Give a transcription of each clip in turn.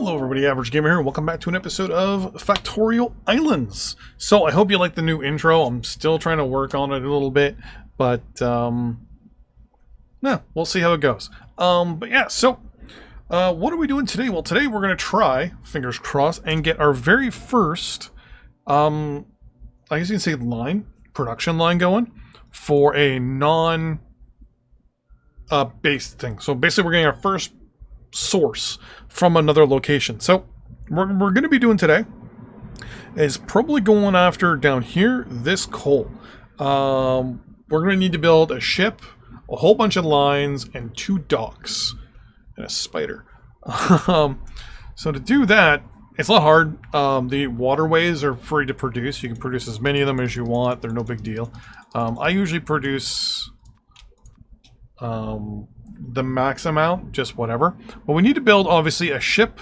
Hello everybody, Average Gamer here, and welcome back to an episode of Factorio Islands. So I hope you like the new intro. I'm still trying to work on it a little bit, but yeah, we'll see how it goes. But yeah, so what are we doing today? Well, today we're going to try, fingers crossed, and get our very first, I guess you can say production line going for a non-based thing. So basically we're getting our first source from another location. So what we're going to be doing today is probably going after down here this coal. We're going to need to build a ship, a whole bunch of lines, and 2 docks and a spider. So to do that, it's not hard. The waterways are free to produce. You can produce as many of them as you want. They're no big deal. I usually produce the max amount, just whatever. But we need to build, obviously, a ship.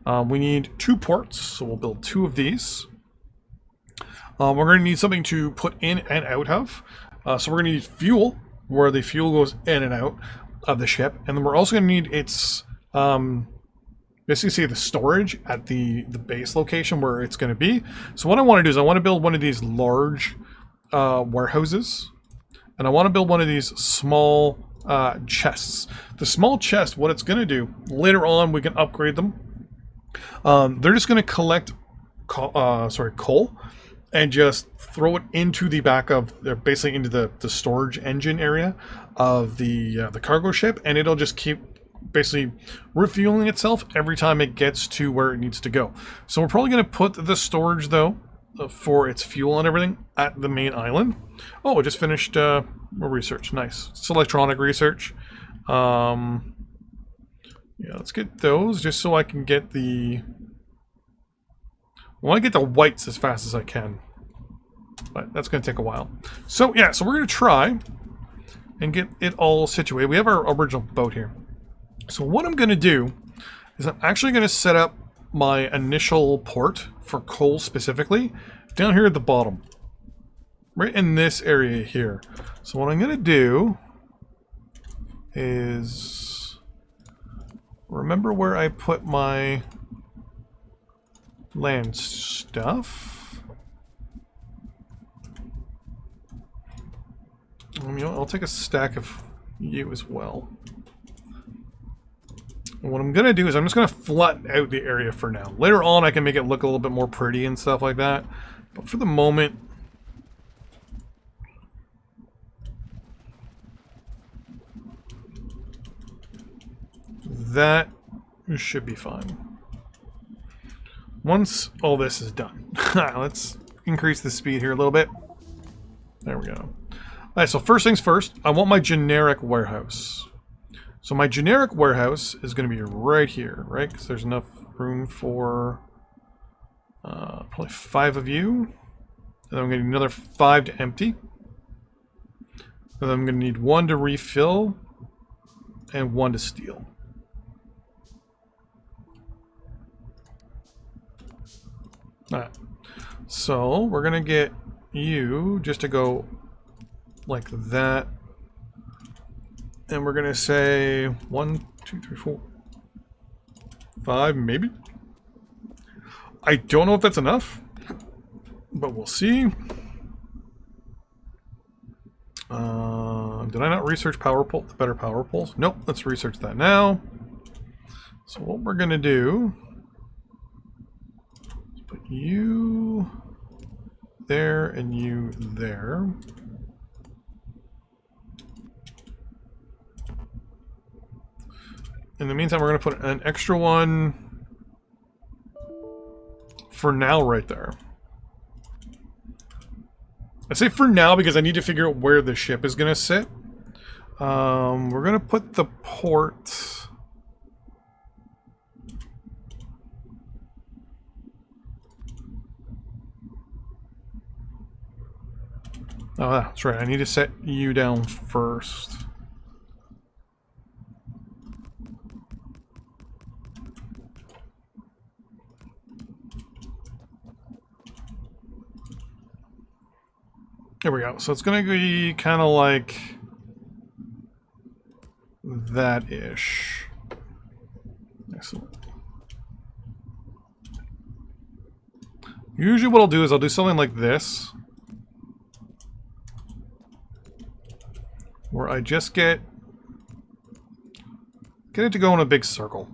We need 2 ports, so we'll build 2 of these. We're going to need something to put in and out of. So we're going to need fuel, where the fuel goes in and out of the ship. And then we're also going to need its, basically say the storage at the base location where it's going to be. So what I want to do is I want to build one of these large warehouses. And I want to build one of these small chests. The small chest, what it's going to do, later on we can upgrade them. They're just going to collect coal and just throw it into the back of, basically into the storage engine area of the cargo ship, and it'll just keep basically refueling itself every time it gets to where it needs to go. So we're probably going to put the storage, though, for its fuel and everything at the main island. Oh, I just finished research. Nice. It's electronic research. Yeah, let's get those just so I can get the... I want to get the whites as fast as I can, but that's going to take a while. So yeah, so we're going to try and get it all situated. We have our original boat here. So what I'm going to do is I'm actually going to set up my initial port for coal specifically down here at the bottom, right in this area here. So what I'm going to do is remember where I put my land stuff. You know, I'll take a stack of you as well. And what I'm going to do is I'm just going to flatten out the area for now. Later on I can make it look a little bit more pretty and stuff like that. But for the moment, that should be fine. Once all this is done, let's increase the speed here a little bit. There we go. Alright, so first things first, I want my generic warehouse. So my generic warehouse is going to be right here, right? Because there's enough room for probably 5 of you. And then I'm going to need another 5 to empty. And then I'm going to need 1 to refill and 1 to steal. Alright, so we're going to get you just to go like that. And we're going to say 1, 2, 3, 4, 5, maybe. I don't know if that's enough, but we'll see. Did I not research power pole, the better power poles? Nope, let's research that now. So what we're going to do is put you there and you there. In the meantime, we're going to put an extra one for now right there. I say for now because I need to figure out where the ship is going to sit. We're going to put the port... Oh, that's right. I need to set you down first. There we go. So it's going to be kind of like that-ish. Excellent. Usually what I'll do is I'll do something like this, where I just get it to go in a big circle.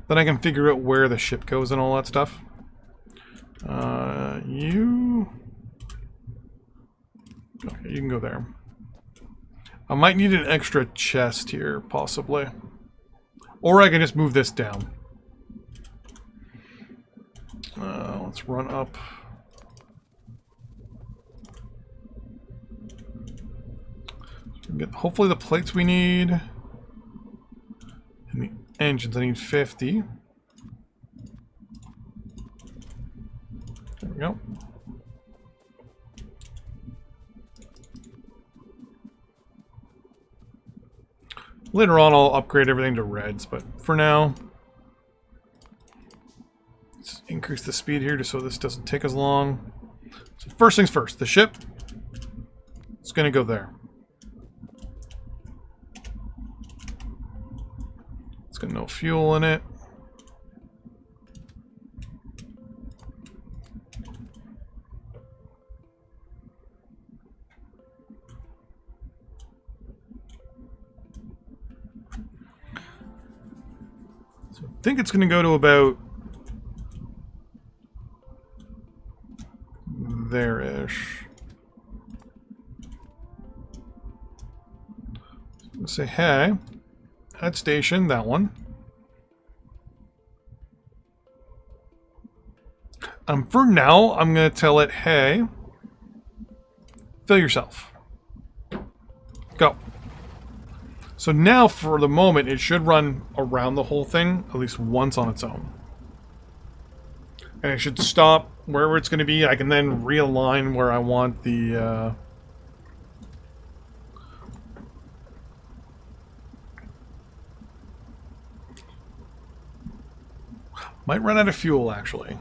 Then I can figure out where the ship goes and all that stuff. Okay, you can go there. I might need an extra chest here, possibly. Or I can just move this down. Let's run up. Get hopefully the plates we need. And the engines, I need 50. There we go. Later on I'll upgrade everything to reds, but for now, let's increase the speed here just so this doesn't take as long. So first things first, the ship is going to go there. It's got no fuel in it. I think it's going to go to about there-ish. Let's say, hey, at station, that one. For now, I'm going to tell it, hey, fill yourself. Go. So now, for the moment, it should run around the whole thing at least once on its own. And it should stop wherever it's going to be. I can then realign where I want the... Might run out of fuel, actually.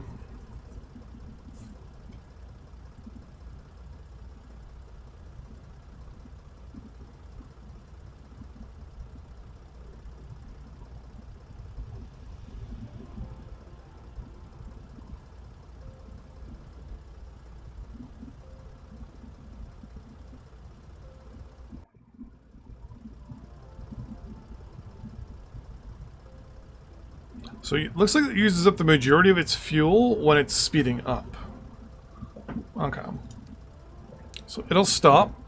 So it looks like it uses up the majority of its fuel when it's speeding up. Okay. So it'll stop.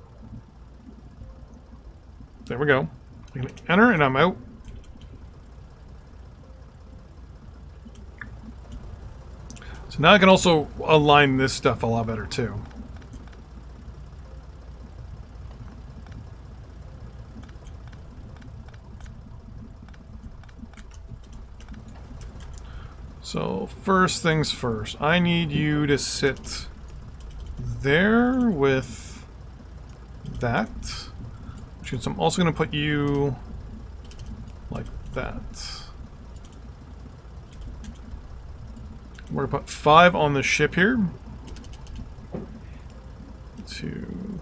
There we go. I'm going to enter and I'm out. So now I can also align this stuff a lot better too. So first things first, I need you to sit there with that, which means I'm also going to put you like that. We're going to put 5 on the ship here. 2.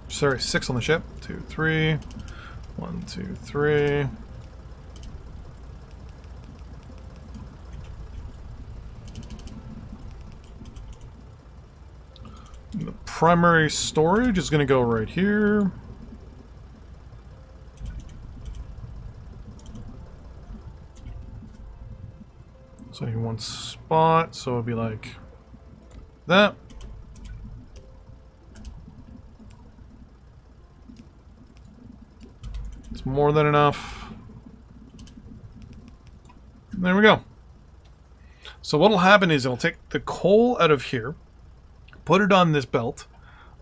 Sorry, 6 on the ship. 2, 3. 1, 2, 3. And the primary storage is going to go right here. So I need one spot, so it'll be like that. It's more than enough. There we go. So what'll happen is it'll take the coal out of here, put it on this belt.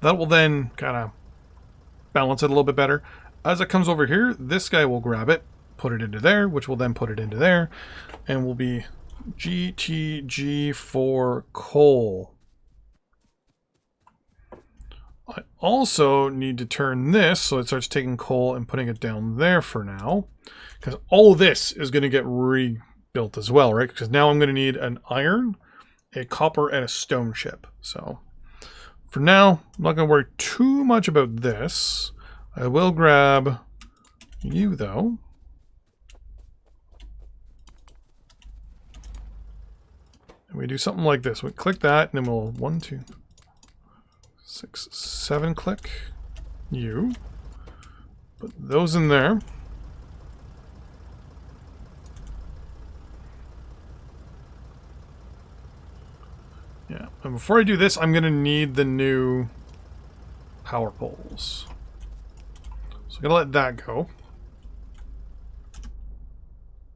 That will then kind of balance it a little bit better. As it comes over here, this guy will grab it, put it into there, which will then put it into there, and will be GTG for coal. I also need to turn this so it starts taking coal and putting it down there for now, because all of this is going to get rebuilt as well, right? Because now I'm going to need an iron, a copper, and a stone chip. So For now, I'm not going to worry too much about this. I will grab you, though. And we do something like this. We click that, and then we'll 1, 2, 6, 7 click you. Put those in there. Yeah, and before I do this, I'm going to need the new power poles. So I'm going to let that go.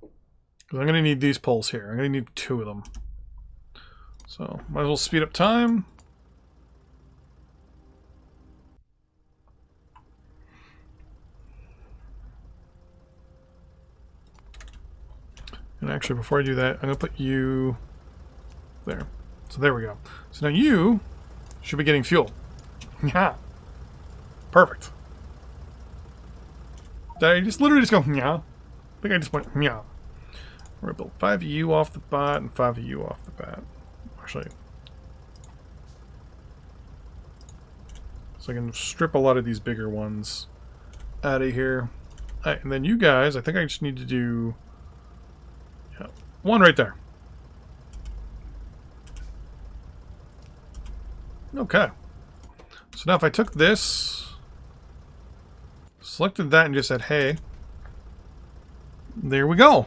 Because I'm going to need these poles here. I'm going to need 2 of them. So, might as well speed up time. And actually, before I do that, I'm going to put you there. So there we go. So now you should be getting fuel. Yeah. Perfect. Did I just literally just go, yeah? I think I just went, yeah. We're going to build 5 of you off the bat and 5 of you off the bat. Actually. So I can strip a lot of these bigger ones out of here. All right, and then you guys, I think I just need to do 1 right there. Okay. So now if I took this, selected that and just said, hey, there we go.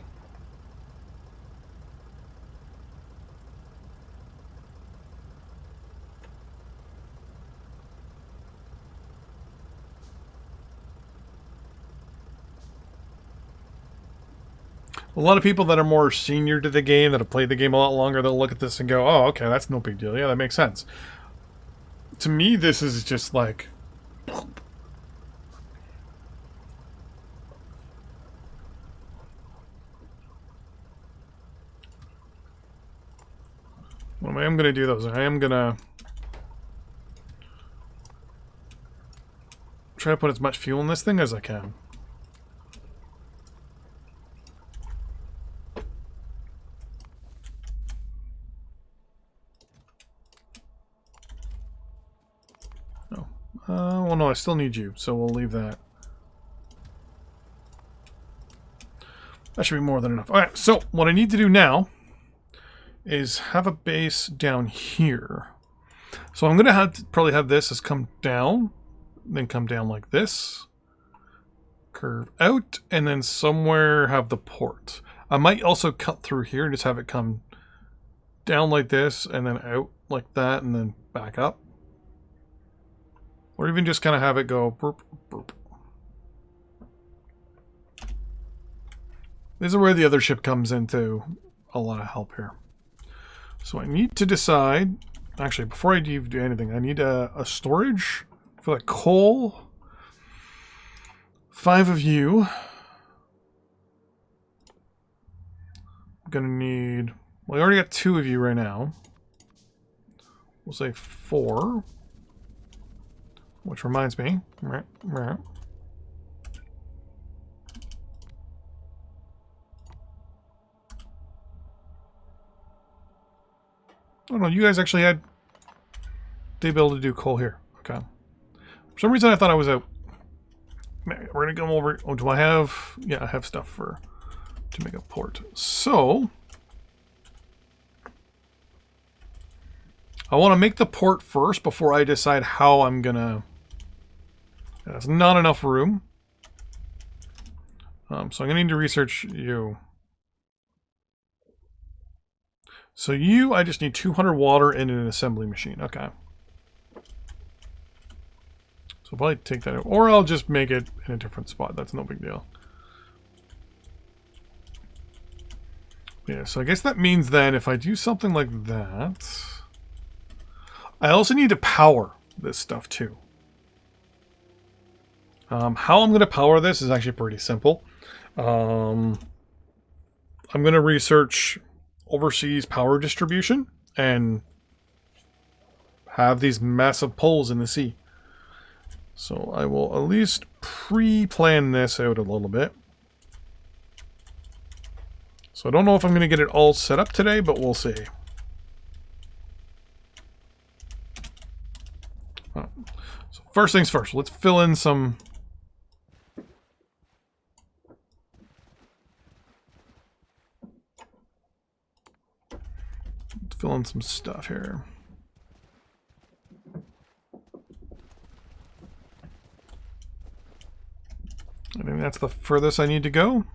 A lot of people that are more senior to the game, that have played the game a lot longer, they'll look at this and go, oh, okay, that's no big deal. Yeah, that makes sense. To me, this is just like... Well, I am going to do those. I am going to try to put as much fuel in this thing as I can. Well, no, I still need you, so we'll leave that. That should be more than enough. Alright, so what I need to do now is have a base down here. So I'm going to have to probably have this as come down, then come down like this, curve out, and then somewhere have the port. I might also cut through here and just have it come down like this, and then out like that, and then back up. Or even just kind of have it go burp, burp. This is where the other ship comes into a lot of help here. So I need to decide, actually before I do anything, I need a storage for the coal. 5 of you. I'm gonna need, well, I already got 2 of you right now. We'll say 4. Which reminds me, oh no, you guys actually had the ability to do coal here. Okay. For some reason I thought I was out. We're gonna come over. Oh, do I have? Yeah, I have stuff to make a port. So I want to make the port first before I decide how I'm gonna. That's not enough room. So I'm going to need to research you. So you, I just need 200 water and an assembly machine. Okay. So I'll probably take that out. Or I'll just make it in a different spot. That's no big deal. Yeah, so I guess that means then if I do something like that, I also need to power this stuff too. How I'm going to power this is actually pretty simple. I'm going to research overseas power distribution and have these massive poles in the sea. So I will at least pre-plan this out a little bit. So I don't know if I'm going to get it all set up today, but we'll see. first things first. Let's fill in some... Fill in some stuff here. I think that's the furthest I need to go.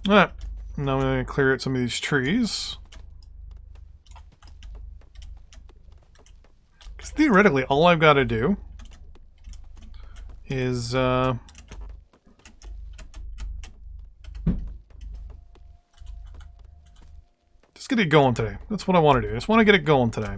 Now I'm going to clear out some of these trees. Because theoretically, all I've got to do is just get it going today. That's what I want to do. I just want to get it going today.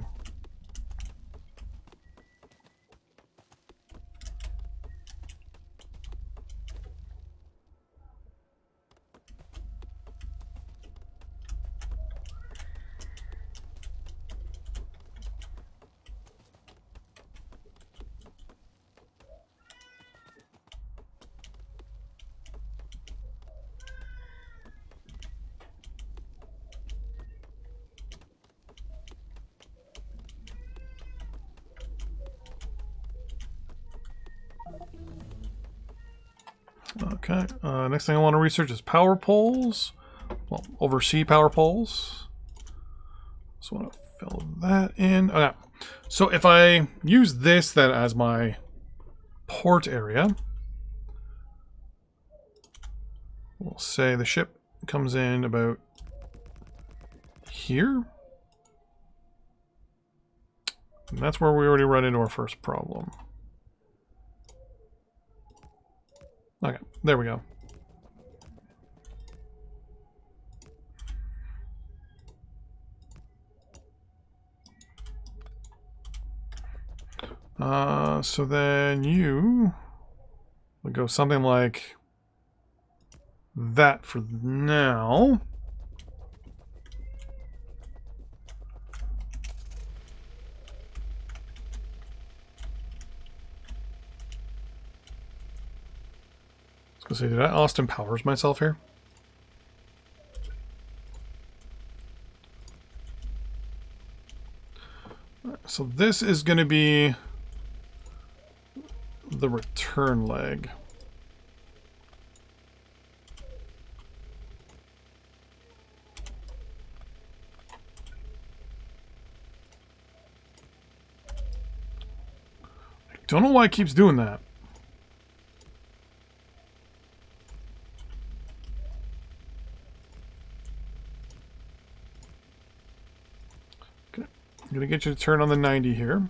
Okay, next thing I want to research is power poles. Well, oversee power poles. Just want to fill that in. Oh, yeah. So if I use this then as my port area, we'll say the ship comes in about here. And that's where we already run into our first problem. Okay, there we go. So then you would go something like that for now. I was gonna say, did I Austin Powers myself here? So this is going to be the return leg. I don't know why it keeps doing that. Okay. I'm going to get you to turn on the 90 here.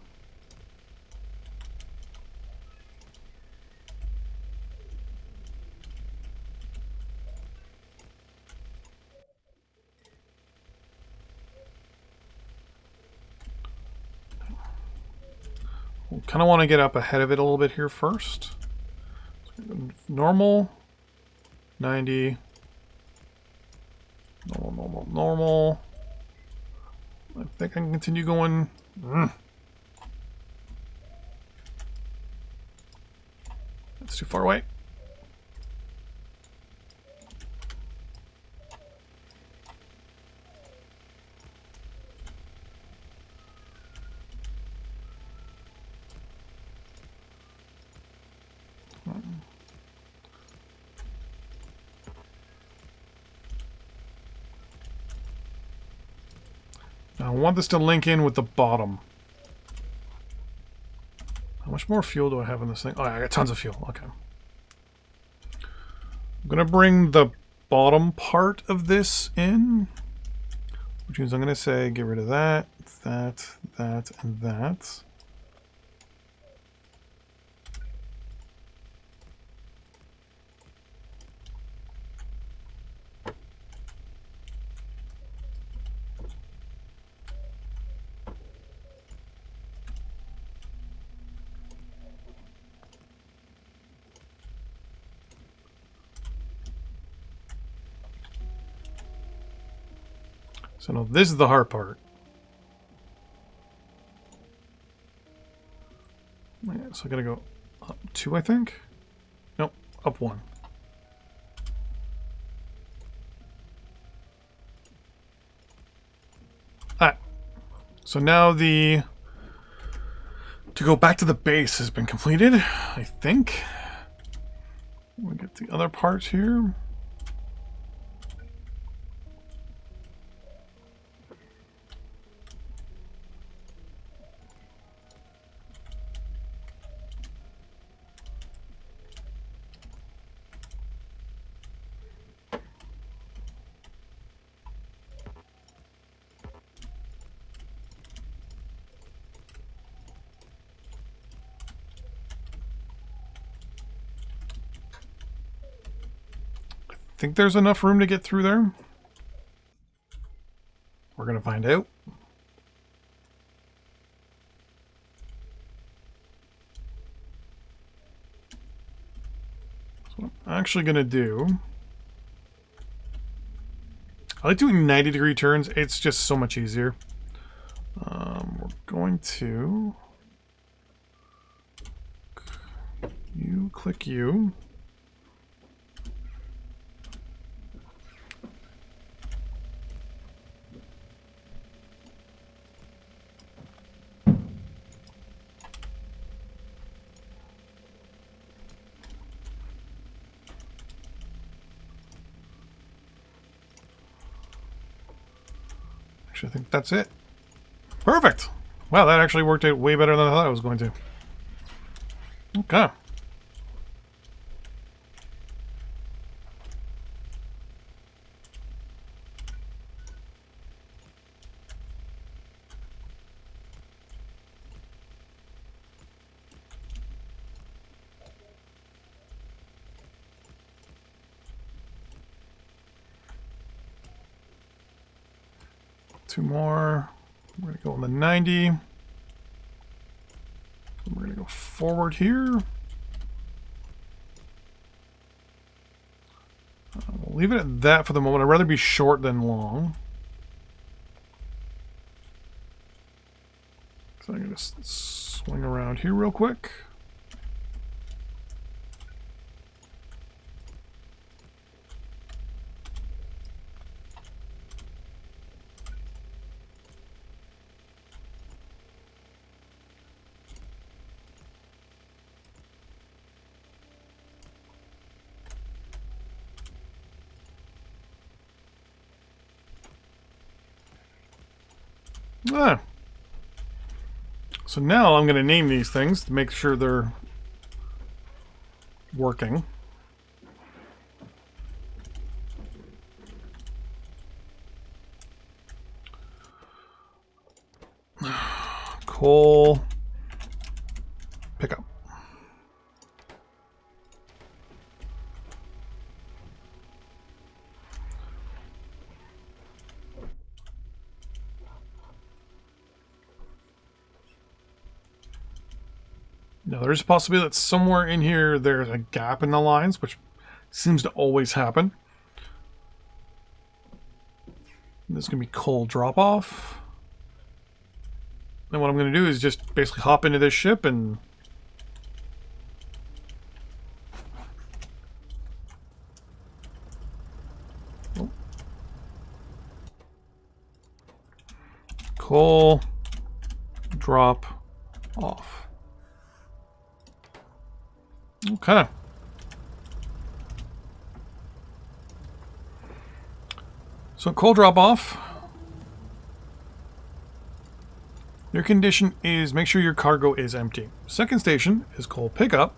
Kind of want to get up ahead of it a little bit here first. Normal, 90, normal. I think I can continue going. That's too far away. I want this to link in with the bottom. How much more fuel do I have in this thing? Oh, I got tons of fuel. Okay. I'm going to bring the bottom part of this in, which means I'm going to say get rid of that, that, and that. So now this is the hard part. So I gotta go up 2, I think. Nope, up 1. Ah. So now to go back to the base has been completed, I think. We'll get the other parts here. I think there's enough room to get through there. We're going to find out. So what I'm actually going to do... I like doing 90-degree turns. It's just so much easier. We're going to... You, click you. Actually, I think that's it. Perfect! Wow, that actually worked out way better than I thought it was going to. Okay. Two more. We're going to go on the 90. We're going to go forward here. We'll leave it at that for the moment. I'd rather be short than long. So I'm going to swing around here real quick. Ah. So now I'm going to name these things to make sure they're working. Coal pickup. Now, there's a possibility that somewhere in here there's a gap in the lines, which seems to always happen. This is going to be coal drop-off. And what I'm going to do is just basically hop into this ship and... Oh. Coal drop off. Okay. So coal drop off. Your condition is make sure your cargo is empty. Second station is coal pickup,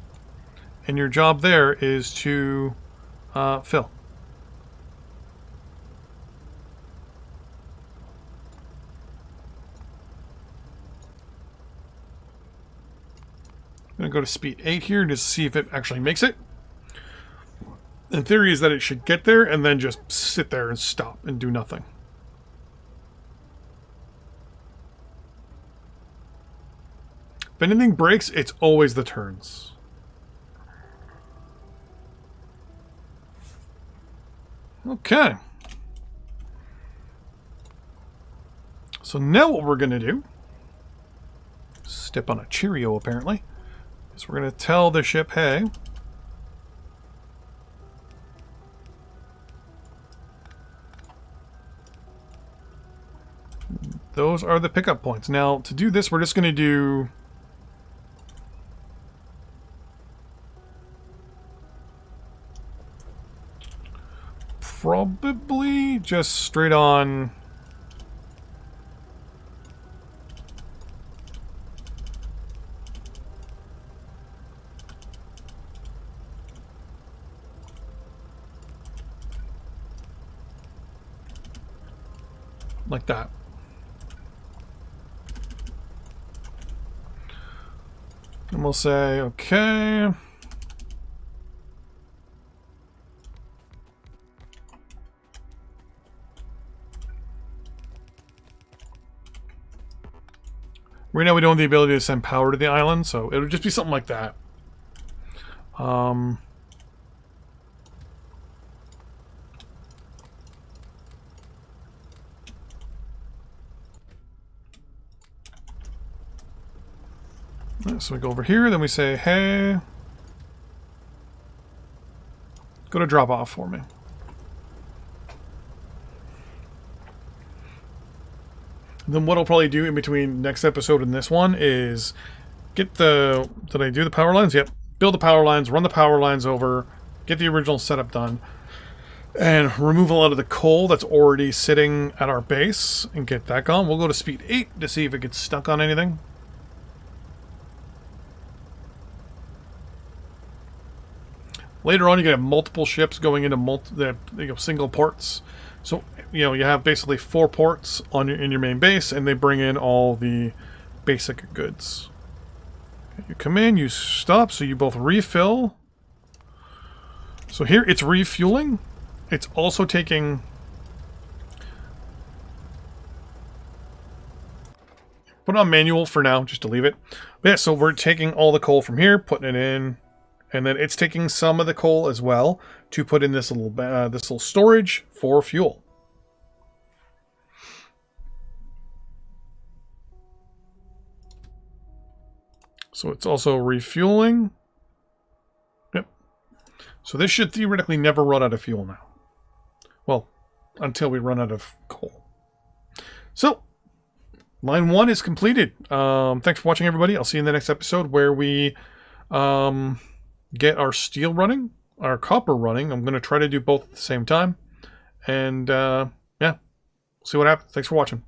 and your job there is to fill. I'm going to go to speed 8 here just to see if it actually makes it. The theory is that it should get there and then just sit there and stop and do nothing. If anything breaks, it's always the turns. Okay. So now what we're going to do, step on a Cheerio apparently, So we're going to tell the ship, hey, those are the pickup points. Now, to do this, we're just going to do... probably just straight on... like that. And we'll say, okay. Right now we don't have the ability to send power to the island, so it'll just be something like that. So we go over here, then we say, hey, go to drop off for me. Then what I'll probably do in between next episode and this one is get the... did I do the power lines? Yep. Build the power lines, run the power lines over, get the original setup done, and remove a lot of the coal that's already sitting at our base and get that gone. We'll go to speed 8 to see if it gets stuck on anything. Later on, you can have multiple ships going into single ports. So, you know, you have basically 4 ports on in your main base, and they bring in all the basic goods. You come in, you stop, so you both refill. So here, it's refueling. It's also taking... put it on manual for now, just to leave it. But yeah, so we're taking all the coal from here, putting it in. And then it's taking some of the coal as well to put in this little storage for fuel. So it's also refueling. Yep. So this should theoretically never run out of fuel now. Well, until we run out of coal. So, line 1 is completed. Thanks for watching, everybody. I'll see you in the next episode where we... get our steel running, our copper running. I'm going to try to do both at the same time. And, yeah, see what happens. Thanks for watching.